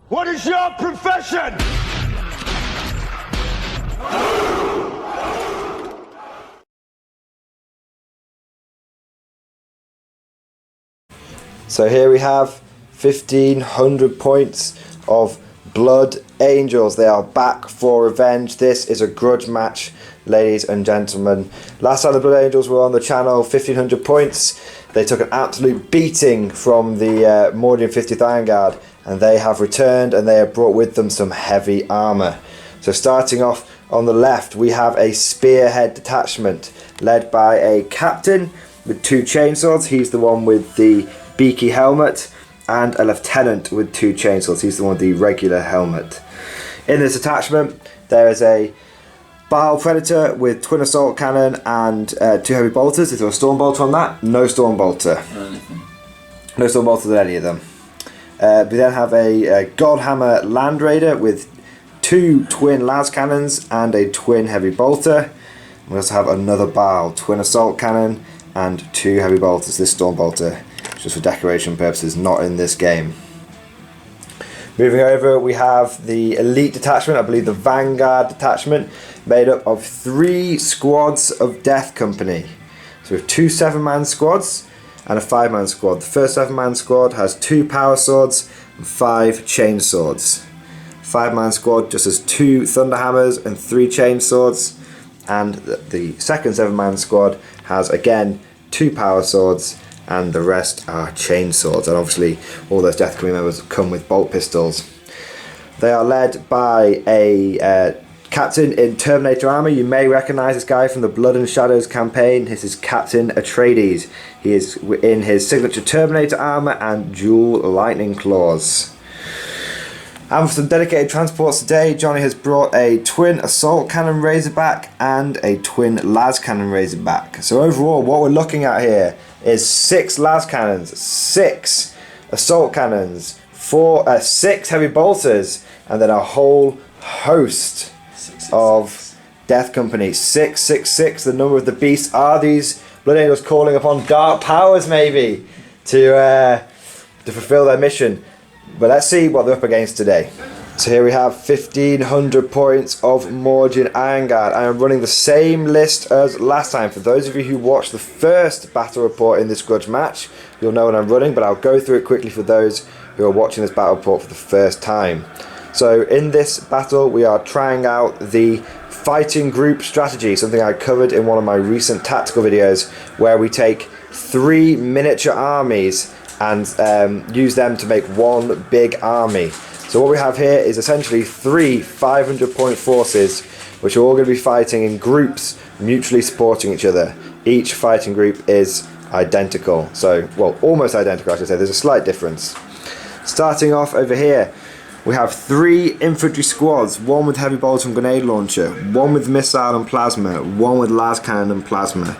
What is your profession? So here we have 1,500 points of Blood Angels. They are back for revenge. This is a grudge match, ladies and gentlemen. Last time the Blood Angels were on the channel, 1,500 points. They took an absolute beating from the Mordian 50th Iron Guard, and they have returned, and they have brought with them some heavy armour. So starting off on the left, we have a Spearhead Detachment led by a captain with 2 chainswords. He's the one with the beaky helmet, and a lieutenant with 2 chainswords. He's the one with the regular helmet. In this detachment, there is a Bile Predator with twin assault cannon and 2 heavy bolters. Is there a storm bolter on that? No storm bolter. No storm bolters on any of them. We then have a Godhammer Land Raider with 2 twin las cannons and a twin heavy bolter. We also have another Bile twin assault cannon and 2 heavy bolters. This storm bolter, just for decoration purposes, not in this game. Moving over, we have the Elite Detachment, I believe the Vanguard Detachment, made up of 3 squads of Death Company. So we have 2 7-man squads and a 5-man squad. The first 7-man squad has 2 power swords and 5 chain swords. 5-man squad just has 2 thunderhammers and 3 chain swords, and the second 7-man squad has again 2 power swords, and the rest are chain swords. And obviously all those Death Company members come with bolt pistols. They are led by a captain in Terminator armour. You may recognise this guy from the Blood and Shadows campaign. This is Captain Atreides. He is in his signature Terminator armour and dual lightning claws. And for some dedicated transports today, Johnny has brought a twin assault cannon Razorback and a twin las cannon Razorback. So overall, what we're looking at here is 6 las cannons, 6 assault cannons, 6 heavy bolters, and then a whole host of Death Company. 666, the number of the beast. Are these Blood Angels calling upon dark powers maybe to fulfill their mission? But let's see what they're up against today. So here we have 1,500 points of Mordian Iron Guard. I am running the same list as last time. For those of you who watched the first battle report in this grudge match, you'll know what I'm running, but I'll go through it quickly for those who are watching this battle report for the first time. So in this battle, we are trying out the fighting group strategy, something I covered in one of my recent tactical videos, where we take 3 miniature armies and use them to make one big army. So what we have here is essentially 3 500-point forces, which are all going to be fighting in groups, mutually supporting each other. Each fighting group is identical. So, well, almost identical, I should say. There's a slight difference. Starting off over here, we have 3 infantry squads, 1 with heavy bolter and grenade launcher, 1 with missile and plasma, 1 with las cannon and plasma.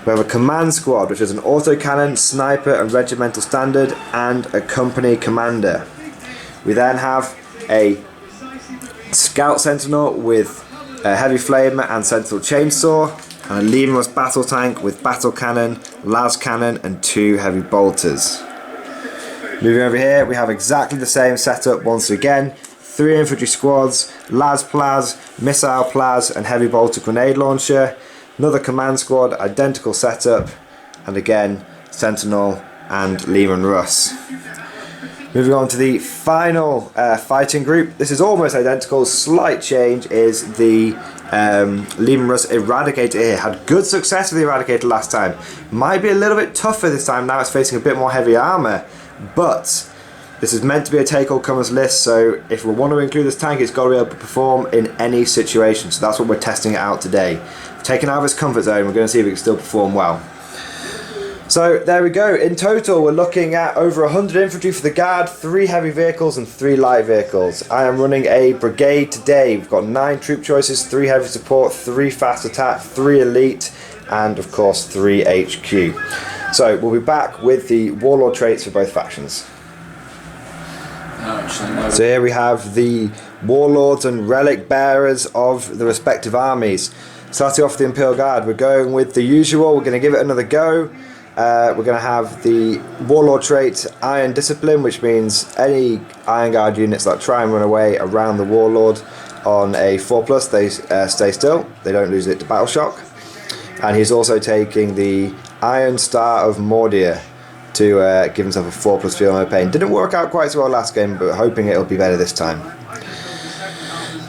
We have a command squad, which is an autocannon, sniper and regimental standard, and a company commander. We then have a scout sentinel with a heavy flamer and sentinel chainsaw, and a Leman-Russ battle tank with battle cannon, las cannon and 2 heavy bolters. Moving over here, we have exactly the same setup once again. 3 infantry squads, las plas, missile plas and heavy bolter grenade launcher. Another command squad, identical setup, and again sentinel and Leman-Russ. Moving on to the final fighting group. This is almost identical. Slight change is the Leman-Russ Eradicator here. Had good success with the Eradicator last time. Might be a little bit tougher this time. Now it's facing a bit more heavy armour, but this is meant to be a take-all-comers list, so if we want to include this tank, it's got to be able to perform in any situation. So that's what we're testing it out today. Taking out of its comfort zone, we're going to see if it can still perform well. So there we go. In total, we're looking at over 100 infantry for the guard, 3 heavy vehicles and 3 light vehicles. I am running a brigade today. We've got 9 troop choices, 3 heavy support, 3 fast attack, 3 elite, and of course 3 HQ. So we'll be back with the Warlord Traits for both factions. So here we have the Warlords and Relic Bearers of the respective armies. Starting off with the Imperial Guard, we're going with the usual. We're going to give it another go. We're going to have the Warlord Traits Iron Discipline, which means any Iron Guard units that try and run away around the Warlord on a 4+, they stay still, they don't lose it to Battle Shock. And he's also taking the Iron Star of Mordian to give himself a 4+ feel no pain. Didn't work out quite so well last game, but hoping it'll be better this time.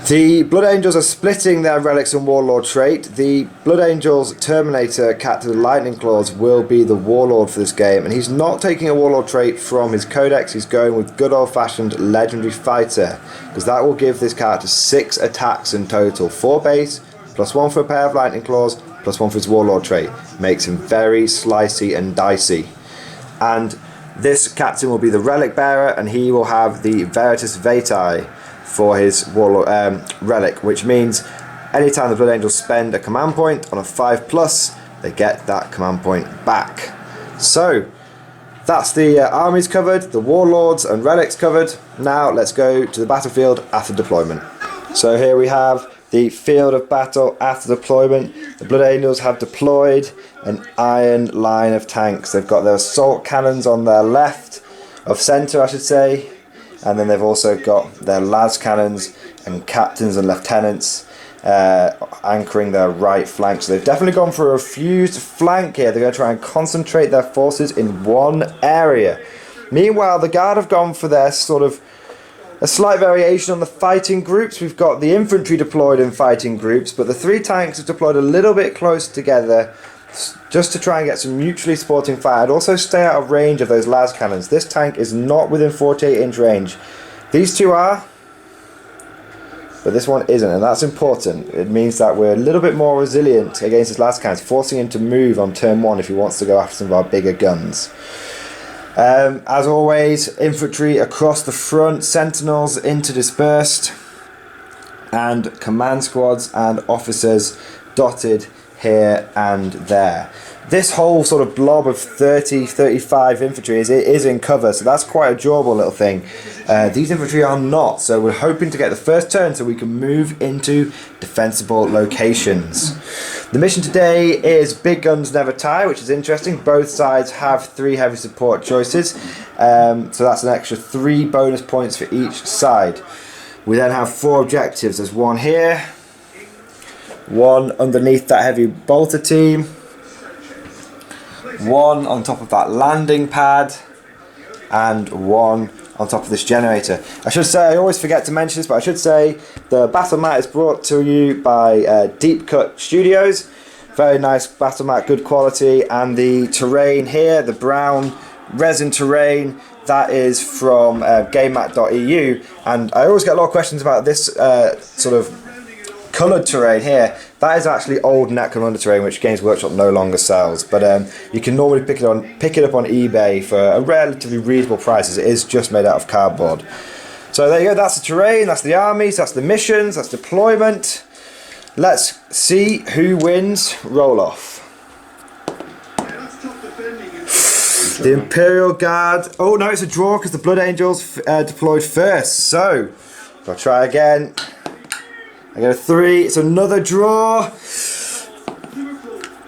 The Blood Angels are splitting their Relics and Warlord trait. The Blood Angels Terminator Captain Lightning Claws will be the Warlord for this game, and he's not taking a Warlord trait from his codex. He's going with good old-fashioned Legendary Fighter, because that will give this character 6 attacks in total. 4 base, +1 for a pair of Lightning Claws, +1 for his Warlord trait. Makes him very slicey and dicey. And this captain will be the Relic Bearer, and he will have the Veritas Vitae for his Warlord Relic, which means anytime the Blood Angels spend a command point on a 5+, they get that command point back. So that's the armies covered, the Warlords and Relics covered. Now let's go to the battlefield after deployment. So here we have the field of battle after deployment. The Blood Angels have deployed an iron line of tanks. They've got their assault cannons on their left, of centre I should say, and then they've also got their las cannons and captains and lieutenants anchoring their right flank. So they've definitely gone for a fused flank here. They're going to try and concentrate their forces in one area. Meanwhile, the Guard have gone for their sort of a slight variation on the fighting groups. We've got the infantry deployed in fighting groups, but the 3 tanks have deployed a little bit close together just to try and get some mutually supporting fire and also stay out of range of those las cannons. This tank is not within 48-inch range. These 2 are, but this one isn't, and that's important. It means that we're a little bit more resilient against his las cannons, forcing him to move on turn 1 if he wants to go after some of our bigger guns. As always, infantry across the front, sentinels interdispersed, and command squads and officers dotted here and there. This whole sort of blob of 30-35 infantry is in cover, so that's quite a durable little thing. These infantry are not, so we're hoping to get the first turn so we can move into defensible locations. The mission today is Big Guns Never Tire, which is interesting. Both sides have 3 heavy support choices, so that's an extra 3 bonus points for each side. We then have 4 objectives. There's one here, one underneath that heavy bolter team, one on top of that landing pad, and one on top of this generator. I should say, I always forget to mention this, but I should say the battle mat is brought to you by Deep Cut Studios. Very nice battle mat, good quality, and the terrain here, the brown resin terrain, that is from GameMat.eu, and I always get a lot of questions about this sort of coloured terrain here. That is actually old Necromunda terrain, which Games Workshop no longer sells, but you can normally pick it up on eBay for a relatively reasonable price, as it is just made out of cardboard. So there you go, that's the terrain, that's the armies, that's the missions, that's deployment. Let's see who wins roll off. The Imperial Guard. Oh no, it's a draw because the Blood Angels deployed first. So I'll try again. I get a 3. It's another draw.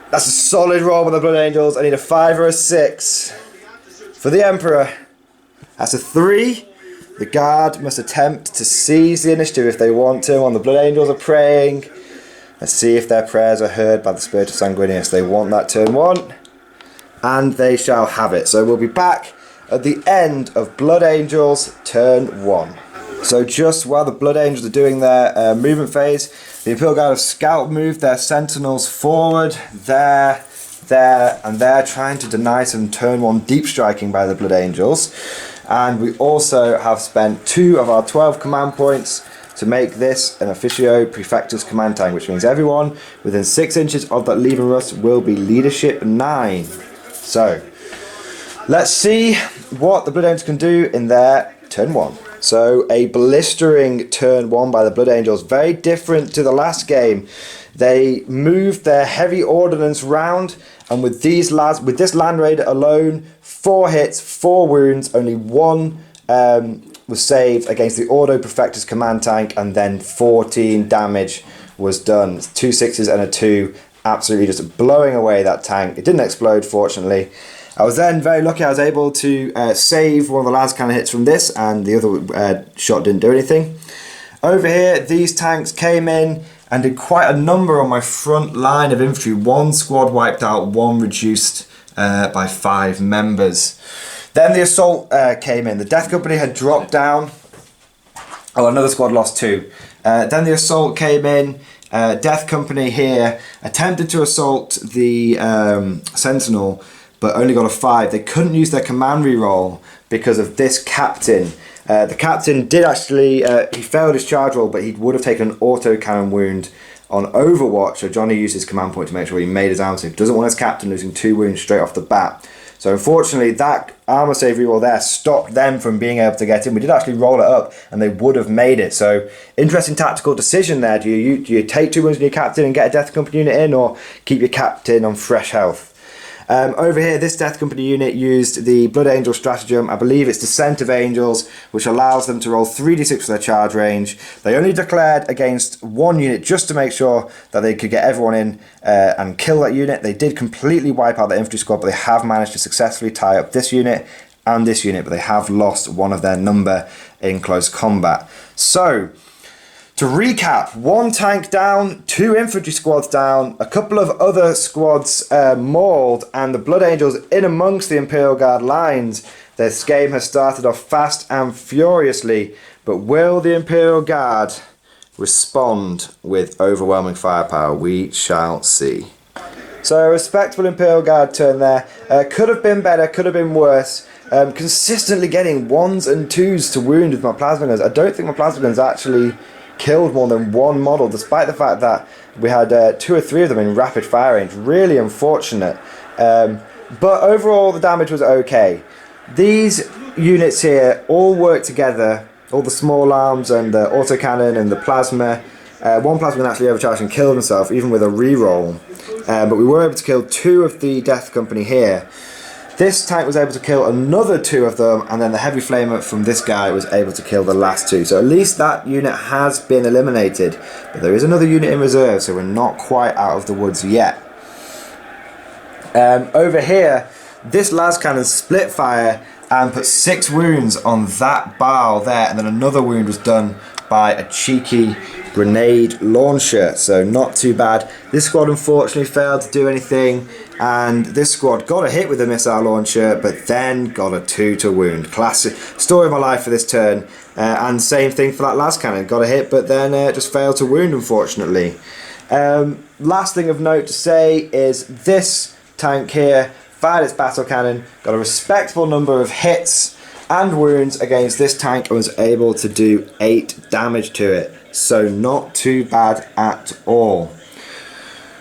That's a solid roll with the Blood Angels. I need a 5 or a 6 for the Emperor. That's a 3. The Guard must attempt to seize the initiative if they want to, while the Blood Angels are praying. Let's see if their prayers are heard by the Spirit of Sanguinius. They want that turn 1, and they shall have it. So we'll be back at the end of Blood Angels turn 1. So just while the Blood Angels are doing their movement phase, the Imperial Guard have scout moved their sentinels forward, there, and there, trying to deny some turn 1 deep striking by the Blood Angels. And we also have spent 2 of our 12 command points to make this an Officio Prefectus command tank, which means everyone within 6 inches of that Leaving Rust will be Leadership 9. So let's see what the Blood Angels can do in their turn 1. So a blistering turn 1 by the Blood Angels, very different to the last game. They moved their heavy ordnance round, and with this Land Raider alone, 4 hits, 4 wounds, only 1 was saved against the Ordo Prefectus command tank, and then 14 damage was done. 2 6s and a 2, absolutely just blowing away that tank. It didn't explode, fortunately. I was then very lucky. I was able to save one of the las cannon hits from this, and the other shot didn't do anything. Over here, these tanks came in and did quite a number on my front line of infantry. One squad wiped out, one reduced by 5 members. Then the assault came in. The Death Company had dropped down. Oh, another squad lost 2. Then the assault came in. Death Company here attempted to assault the Sentinel, but only got a 5. They couldn't use their command reroll because of this captain. The captain did actually, he failed his charge roll, but he would have taken an autocannon wound on Overwatch, so Johnny used his command point to make sure he made his armor save. Doesn't want his captain losing 2 wounds straight off the bat. So unfortunately, that armor save reroll there stopped them from being able to get in. We did actually roll it up, and they would have made it. So interesting tactical decision there. Do you take 2 wounds on your captain and get a Death Company unit in, or keep your captain on fresh health? Over here, this Death Company unit used the Blood Angel stratagem. I believe it's Descent of Angels, which allows them to roll 3d6 for their charge range. They only declared against 1 unit just to make sure that they could get everyone in and kill that unit. They did completely wipe out the infantry squad, but they have managed to successfully tie up this unit and this unit, but they have lost one of their number in close combat. So, to recap, 1 tank down, 2 infantry squads down, a couple of other squads mauled, and the Blood Angels in amongst the Imperial Guard lines. This game has started off fast and furiously, but will the Imperial Guard respond with overwhelming firepower? We shall see. So a respectable Imperial Guard turn there. Could have been better, could have been worse. Consistently getting 1s and 2s to wound with my plasma guns. I don't think my plasma guns actually killed more than 1 model, despite the fact that we had 2 or 3 of them in rapid fire range. Really unfortunate. But overall, the damage was okay. These units here all work together, all the small arms and the autocannon and the plasma. 1 plasma can actually overcharge and kill himself, even with a reroll. But we were able to kill 2 of the Death Company here. This tank was able to kill another 2 of them, and then the heavy flamer from this guy was able to kill the last 2. So at least that unit has been eliminated. But there is another unit in reserve, so we're not quite out of the woods yet. Over here, this las cannon split fire and put 6 wounds on that barrel there, and then another wound was done by a cheeky grenade launcher, so not too bad. This squad unfortunately failed to do anything, and this squad got a hit with the missile launcher, but then got a 2 to wound. Classic story of my life for this turn, and same thing for that las cannon. Got a hit, but then just failed to wound, unfortunately. Last thing of note to say is this tank here fired its battle cannon, got a respectable number of hits and wounds against this tank, and was able to do 8 damage to it. So not too bad at all.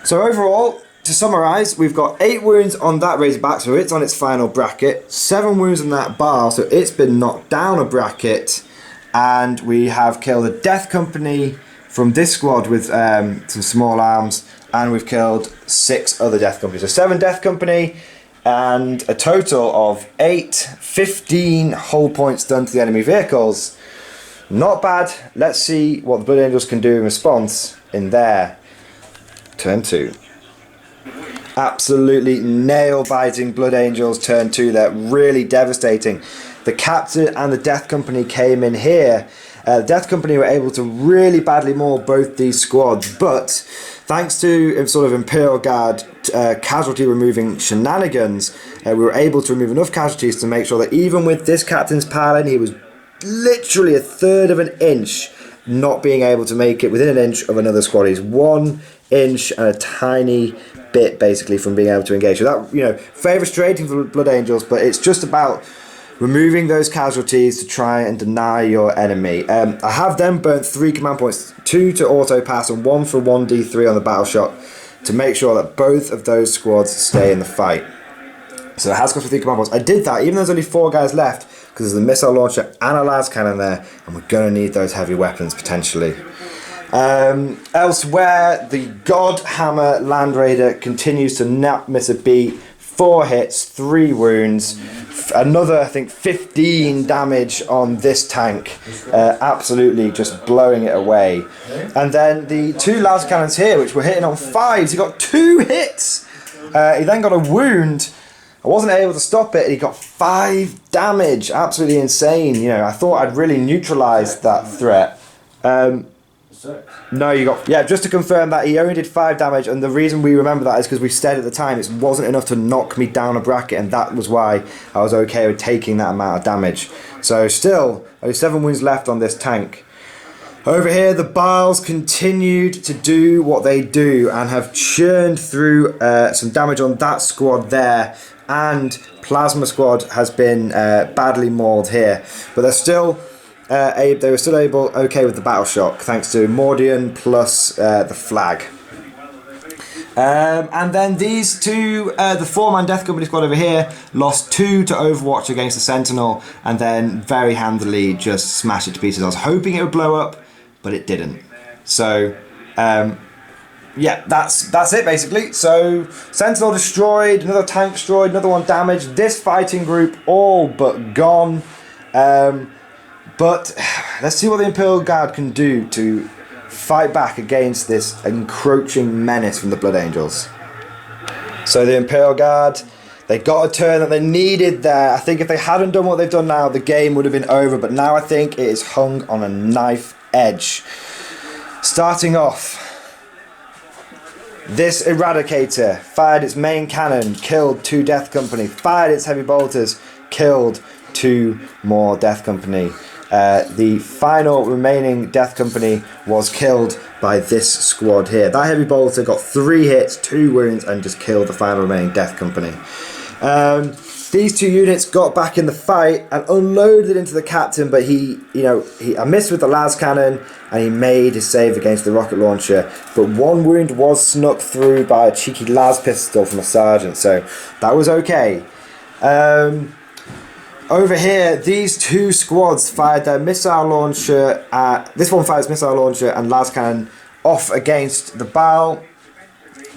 So overall, to summarise, we've got 8 wounds on that Razorback, so it's on its final bracket. 7 wounds on that bar, so it's been knocked down a bracket. And we have killed a Death Company from this squad with some small arms, and we've killed 6 other Death Companies. So 7 Death Company, and a total of 15 hull points done to the enemy vehicles. Not bad. Let's see what the Blood Angels can do in response in their turn 2. Absolutely nail-biting Blood Angels turn 2. They're really devastating. The Captain and the Death Company came in here. The Death Company were able to really badly maul both these squads, but thanks to sort of Imperial Guard casualty removing shenanigans, we were able to remove enough casualties to make sure that even with this Captain's Paladin, he was literally a third of an inch not being able to make it within an inch of another squad. He's 1 inch and a tiny bit basically from being able to engage. So that, very frustrating for Blood Angels, but it's just about removing those casualties to try and deny your enemy. I have then burnt 3 command points, 2 to auto pass and 1 for 1d3 on the battle shot to make sure that both of those squads stay in the fight. So it has cost me 3 command points. I did that even though there's only 4 guys left, because there's a missile launcher and a las cannon there, and we're going to need those heavy weapons potentially. Elsewhere, the God Hammer Land Raider continues to not miss a beat. 4 hits, 3 wounds, another, I think, 15 damage on this tank. Absolutely just blowing it away. And then the 2 las cannons here, which were hitting on 5s, he got 2 hits. He then got a wound. I wasn't able to stop it, and he got 5 damage. Absolutely insane. You know, I thought I'd really neutralised that threat. No, you got... Yeah, just to confirm that he only did 5 damage, and the reason we remember that is because we said at the time it wasn't enough to knock me down a bracket, and that was why I was okay with taking that amount of damage. So still, only 7 wounds left on this tank. Over here, the Biles continued to do what they do and have churned through some damage on that squad there, and Plasma Squad has been badly mauled here. But they're still... they were still okay with the battle shock thanks to Mordian plus the flag. And then these two, the 4-man Death Company squad over here, lost 2 to Overwatch against the Sentinel, and then very handily just smashed it to pieces. I was hoping it would blow up, but it didn't. So, yeah, that's it basically. So, Sentinel destroyed, another tank destroyed, another one damaged. This fighting group all but gone. But let's see what the Imperial Guard can do to fight back against this encroaching menace from the Blood Angels. So the Imperial Guard, they got a turn that they needed there. I think if they hadn't done what they've done now, the game would have been over. But now I think it is hung on a knife edge. Starting off, this Eradicator fired its main cannon, killed 2 Death Company, fired its heavy bolters, killed 2 more Death Company. The final remaining Death Company was killed by this squad here. That heavy bolter got 3 hits, 2 wounds, and just killed the final remaining Death Company. These 2 units got back in the fight and unloaded into the captain, but I missed with the las cannon and he made his save against the rocket launcher. But 1 wound was snuck through by a cheeky las pistol from a sergeant, so that was okay. Over here, these 2 squads fired their missile launcher this one fires missile launcher and las cannon off against the Baal,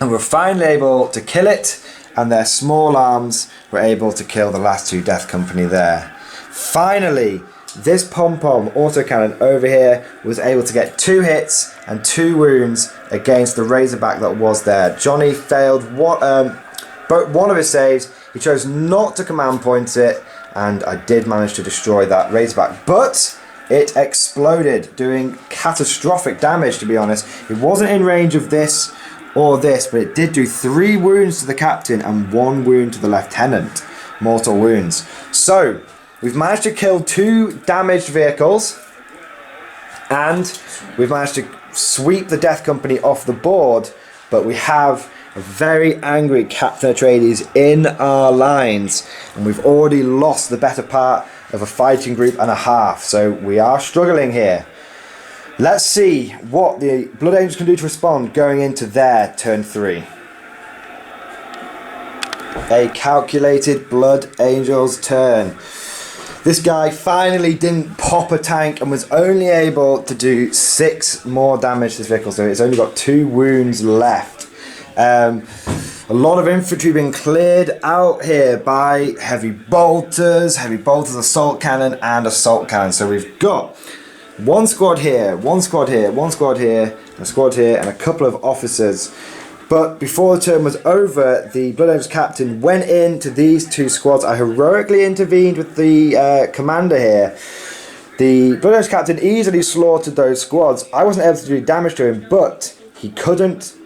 and were finally able to kill it, and their small arms were able to kill the last 2 Death Company there. Finally, this pom-pom autocannon over here was able to get 2 hits and 2 wounds against the Razorback that was there. Johnny failed one of his saves. He chose not to command point it, and I did manage to destroy that Razorback, but it exploded, doing catastrophic damage, to be honest. It wasn't in range of this or this, but it did do 3 wounds to the captain and 1 wound to the lieutenant. Mortal wounds. So, we've managed to kill 2 damaged vehicles, and we've managed to sweep the Death Company off the board, but we have a very angry Captain Atreides in our lines, and we've already lost the better part of a fighting group and a half, so we are struggling here. Let's see what the Blood Angels can do to respond going into their turn 3. A calculated Blood Angels turn. This guy finally didn't pop a tank and was only able to do 6 more damage to this vehicle, so it's only got 2 wounds left. A lot of infantry being cleared out here by heavy bolters, assault cannon, and assault cannon. So we've got 1 squad here, 1 squad here, 1 squad here, a squad here, and a couple of officers. But before the turn was over, the Blood Angels captain went into these 2 squads. I heroically intervened with the commander here. The Blood Angels captain easily slaughtered those squads. I wasn't able to do damage to him, but he couldn't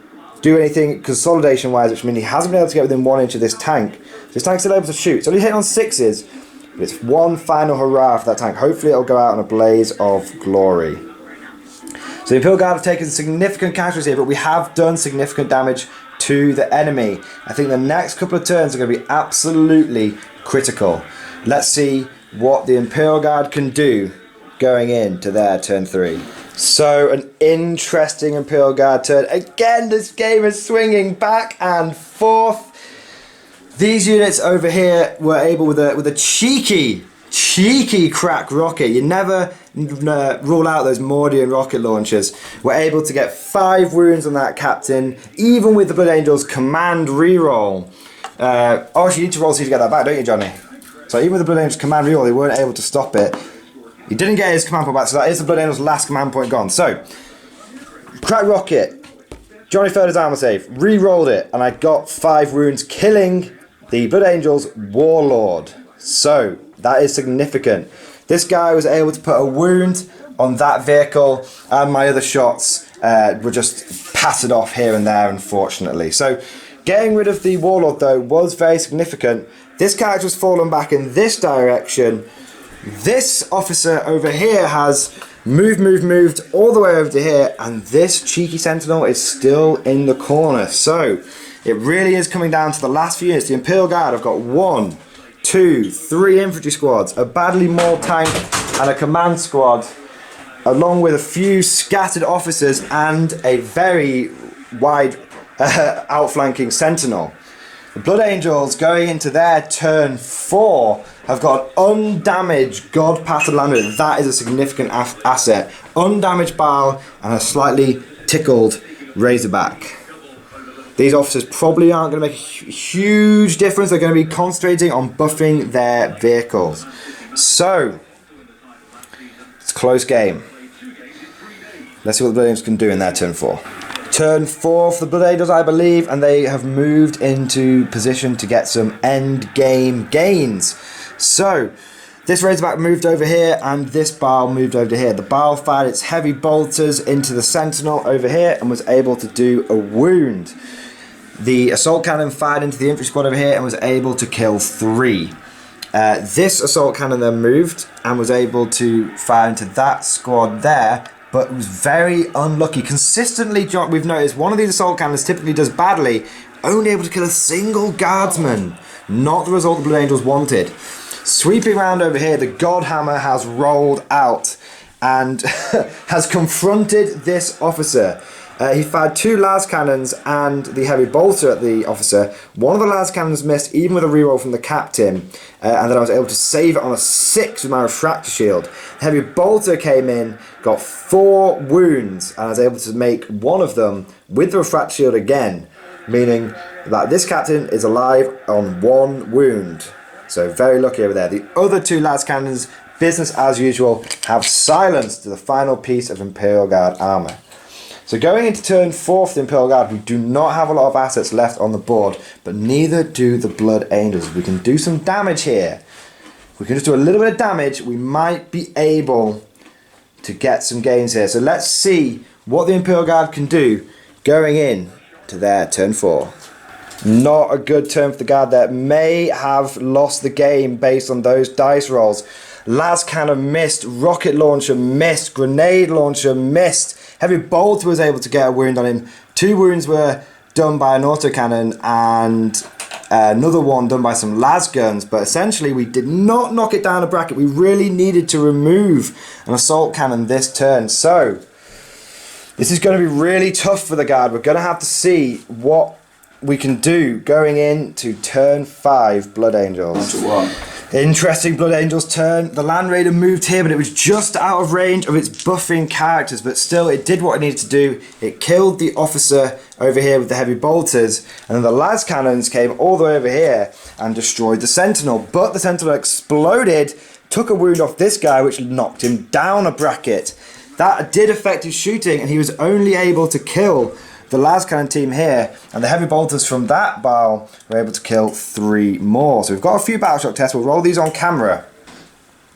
do anything consolidation wise, which means he hasn't been able to get within 1 inch of this tank. So this tank's still able to shoot. It's only hitting on 6s, but it's one final hurrah for that tank. Hopefully it'll go out in a blaze of glory. So the Imperial Guard have taken significant casualties here, but we have done significant damage to the enemy. I think the next couple of turns are going to be absolutely critical. Let's see what the Imperial Guard can do going into their turn 3. So, an interesting Imperial Guard turn. Again, this game is swinging back and forth. These units over here were able, with a cheeky crack rocket, you never rule out those Mordian rocket launchers, were able to get 5 wounds on that captain, even with the Blood Angels command reroll. You need to roll C to get that back, don't you, Johnny? So even with the Blood Angels command reroll, they weren't able to stop it. He didn't get his command point back, so that is the Blood Angel's last command point gone. So, Crack Rocket, Johnny failed his armor save, re-rolled it, and I got 5 wounds, killing the Blood Angel's Warlord. So, that is significant. This guy was able to put a wound on that vehicle, and my other shots were just patted off here and there, unfortunately. So, getting rid of the Warlord, though, was very significant. This character has fallen back in this direction. This officer over here has moved all the way over to here, and this cheeky sentinel is still in the corner. So it really is coming down to the last few units. The Imperial Guard have got 1, 2, 3 infantry squads, a badly mauled tank, and a command squad, along with a few scattered officers and a very wide outflanking sentinel. The Blood Angels, going into their turn 4, have got undamaged God Pattern Land Raider. That is a significant asset. Undamaged Baal and a slightly tickled Razorback. These officers probably aren't going to make a huge difference. They're going to be concentrating on buffing their vehicles. So, it's a close game. Let's see what the Blood Angels can do in their turn 4. Turn 4 for the Blood Angels, I believe, and they have moved into position to get some end game gains. So, this Razorback moved over here, and this Baal moved over here. The Baal fired its heavy bolters into the Sentinel over here and was able to do a wound. The Assault Cannon fired into the Infantry Squad over here and was able to kill 3. This Assault Cannon then moved and was able to fire into that squad there, but was very unlucky. Consistently, we've noticed one of these Assault Cannons typically does badly, only able to kill a single Guardsman. Not the result the Blood Angels wanted. Sweeping around over here, the Godhammer has rolled out and has confronted this officer. He fired 2 las cannons and the heavy bolter at the officer. One of the las cannons missed, even with a reroll from the captain, and then I was able to save it on a 6 with my refractor shield. The heavy bolter came in, got 4 wounds, and I was able to make one of them with the refractor shield again, meaning that this captain is alive on 1 wound. So very lucky over there. The other 2 las cannons, business as usual, have silenced the final piece of Imperial Guard armor. So going into turn 4 for the Imperial Guard, we do not have a lot of assets left on the board, but neither do the Blood Angels. We can do some damage here. If we can just do a little bit of damage, we might be able to get some gains here. So let's see what the Imperial Guard can do going in to their turn 4. Not a good turn for the Guard there. May have lost the game based on those dice rolls. Las Cannon missed, Rocket Launcher missed, Grenade Launcher missed. Heavy Bolter was able to get a wound on him. 2 wounds were done by an autocannon and another one done by some las guns, but essentially we did not knock it down a bracket. We really needed to remove an assault cannon this turn. So this is going to be really tough for the Guard. We're going to have to see what we can do going into turn 5 Blood Angels. Interesting Blood Angels turn. The Land Raider moved here, but it was just out of range of its buffing characters, but still it did what it needed to do. It killed the officer over here with the heavy bolters, and then the las cannons came all the way over here and destroyed the Sentinel, but the Sentinel exploded, took a wound off this guy, which knocked him down a bracket. That did affect his shooting, and he was only able to kill the las cannon team here, and the heavy bolters from that Baal were able to kill 3 more. So we've got a few battle shock tests. We'll roll these on camera.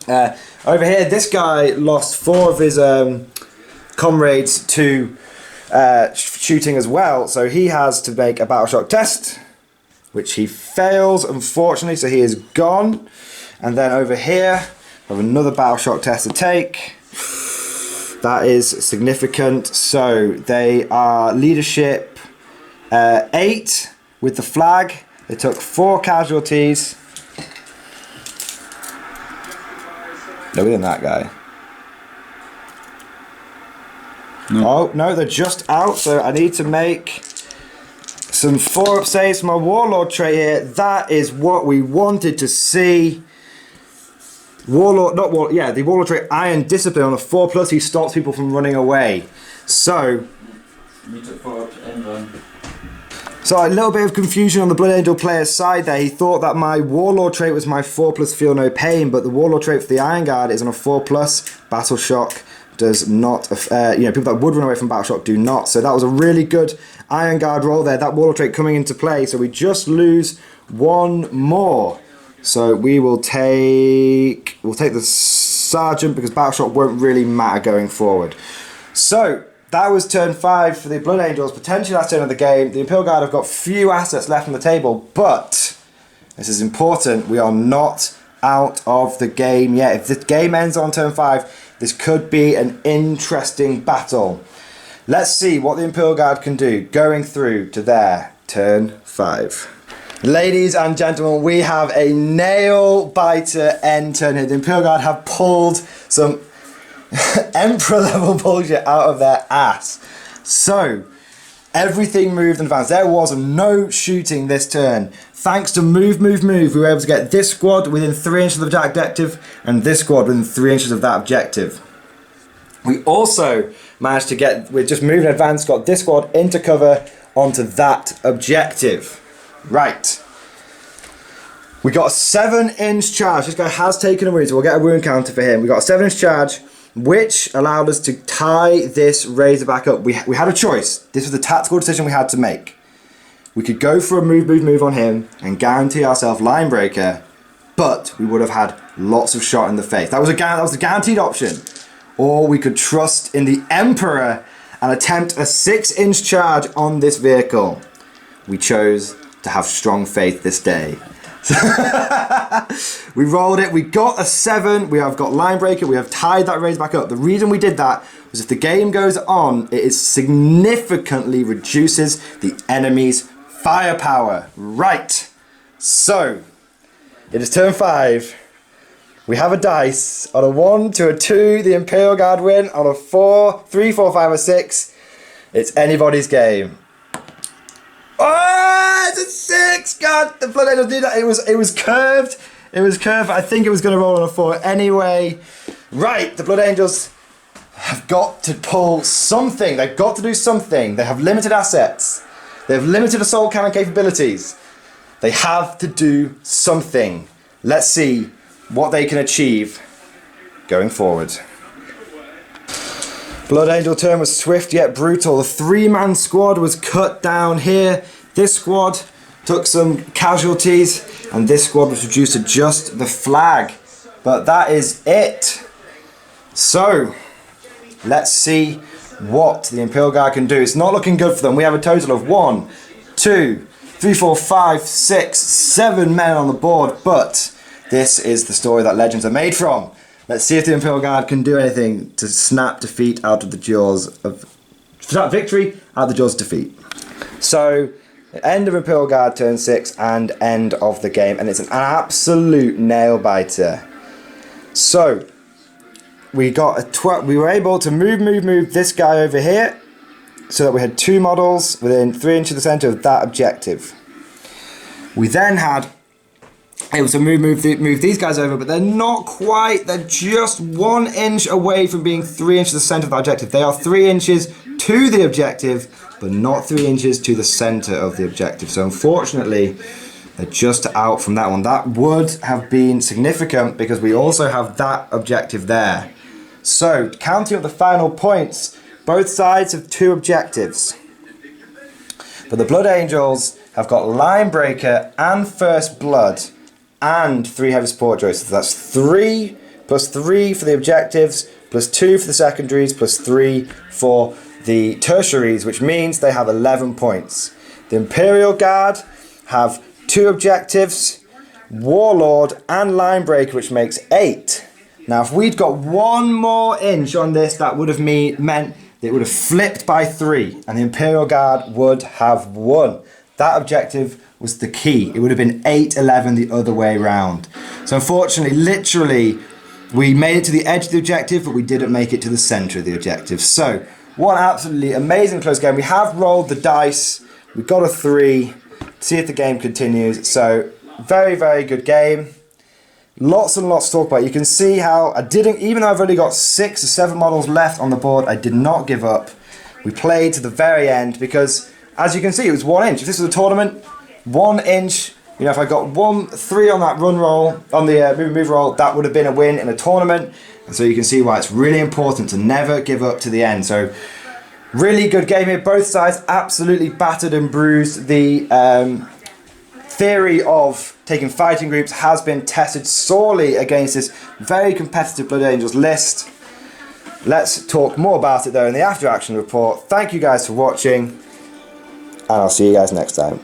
Over here, this guy lost 4 of his comrades to shooting as well, so he has to make a battle shock test, which he fails, unfortunately, so he is gone. And then over here, we have another battle shock test to take. That is significant. So they are leadership 8 with the flag. They took 4 casualties. Lower than that guy. No. Oh, no, they're just out. So I need to make some 4-up saves for my Warlord trait here. That is what we wanted to see. The Warlord trait Iron Discipline on a 4+, he stops people from running away. So So a little bit of confusion on the Blood Angel player's side there. He thought that my Warlord trait was my 4+ feel no pain, but the Warlord trait for the Iron Guard is on a 4+. Battle Shock does not, people that would run away from Battle Shock do not. So that was a really good Iron Guard roll there. That Warlord trait coming into play. So we just lose one more. So we'll take the Sergeant because Battle Shock won't really matter going forward. So that was turn 5 for the Blood Angels, potentially last turn of the game. The Imperial Guard have got few assets left on the table, but this is important, we are not out of the game yet. If the game ends on turn 5, this could be an interesting battle. Let's see what the Imperial Guard can do going through to their turn 5. Ladies and gentlemen, we have a nail-biter end turn here. The Imperial Guard have pulled some Emperor level bullshit out of their ass. So, everything moved in advance. There was no shooting this turn. Thanks to move, we were able to get this squad within 3 inches of that objective and this squad within 3 inches of that objective. We also managed to get, with just moving in advance, got this squad into cover onto that objective. Right. We got a 7-inch charge. This guy has taken a wound, so we'll get a wound counter for him. We got a 7-inch charge, which allowed us to tie this Razor back up. We had a choice. This was a tactical decision we had to make. We could go for a move on him and guarantee ourselves line breaker, but we would have had lots of shot in the face. That was the guaranteed option. Or we could trust in the Emperor and attempt a 6-inch charge on this vehicle. We chose to have strong faith this day. We rolled it, we got a 7, we have got line breaker, we have tied that Razor back up. The reason we did that was if the game goes on, it significantly reduces the enemy's firepower. Right, so it is turn 5. We have a dice. On a 1 to a 2, the Imperial Guard win. On a 4, 3, 4, 5 or 6, it's anybody's game. Oh, it's a 6! God, the Blood Angels did that. It was curved. It was curved. I think it was going to roll on a 4 anyway. Right, the Blood Angels have got to pull something. They've got to do something. They have limited assets. They have limited assault cannon capabilities. They have to do something. Let's see what they can achieve going forward. Blood Angel turn was swift yet brutal. The 3-man squad was cut down here. This squad took some casualties and this squad was reduced to just the flag. But that is it. So, let's see what the Imperial Guard can do. It's not looking good for them. We have a total of 1, 2, 3, 4, 5, 6, 7 men on the board, but this is the story that legends are made from. Let's see if the Imperial Guard can do anything to snap defeat out of the jaws of... snap victory out of the jaws of defeat. So, end of Imperial Guard turn 6 and end of the game. And it's an absolute nail-biter. So, we got we were able to move this guy over here so that we had 2 models within 3 inches of the centre of that objective. We then had able to move these guys over, but they're not quite. They're just 1 inch away from being 3 inches to the centre of the objective. They are 3 inches to the objective, but not 3 inches to the centre of the objective. So unfortunately, they're just out from that one. That would have been significant because we also have that objective there. So counting up the final points, both sides have 2 objectives. But the Blood Angels have got Line Breaker and First Blood and 3 heavy support droids. So that's 3 plus 3 for the objectives, plus 2 for the secondaries, plus 3 for the tertiaries, which means they have 11 points. The Imperial Guard have 2 objectives, Warlord and Line Breaker, which makes 8. Now if we'd got 1 more inch on this, that would have meant it would have flipped by 3 and the Imperial Guard would have won. That objective was the key. It would have been 8-11 the other way round. So unfortunately, literally, we made it to the edge of the objective, but we didn't make it to the centre of the objective. So, one absolutely amazing close game. We have rolled the dice. We got a 3. See if the game continues. So, very, very good game. Lots and lots to talk about. You can see how I didn't, even though I've only got 6 or 7 models left on the board, I did not give up. We played to the very end because as you can see, it was 1 inch. If this was a tournament, 1 inch, you know, if I got 1-3 on that run roll, on the move roll, that would have been a win in a tournament. And so you can see why it's really important to never give up to the end. So really good game here. Both sides absolutely battered and bruised. The theory of taking fighting groups has been tested sorely against this very competitive Blood Angels list. Let's talk more about it though in the after action report. Thank you guys for watching, and I'll see you guys next time.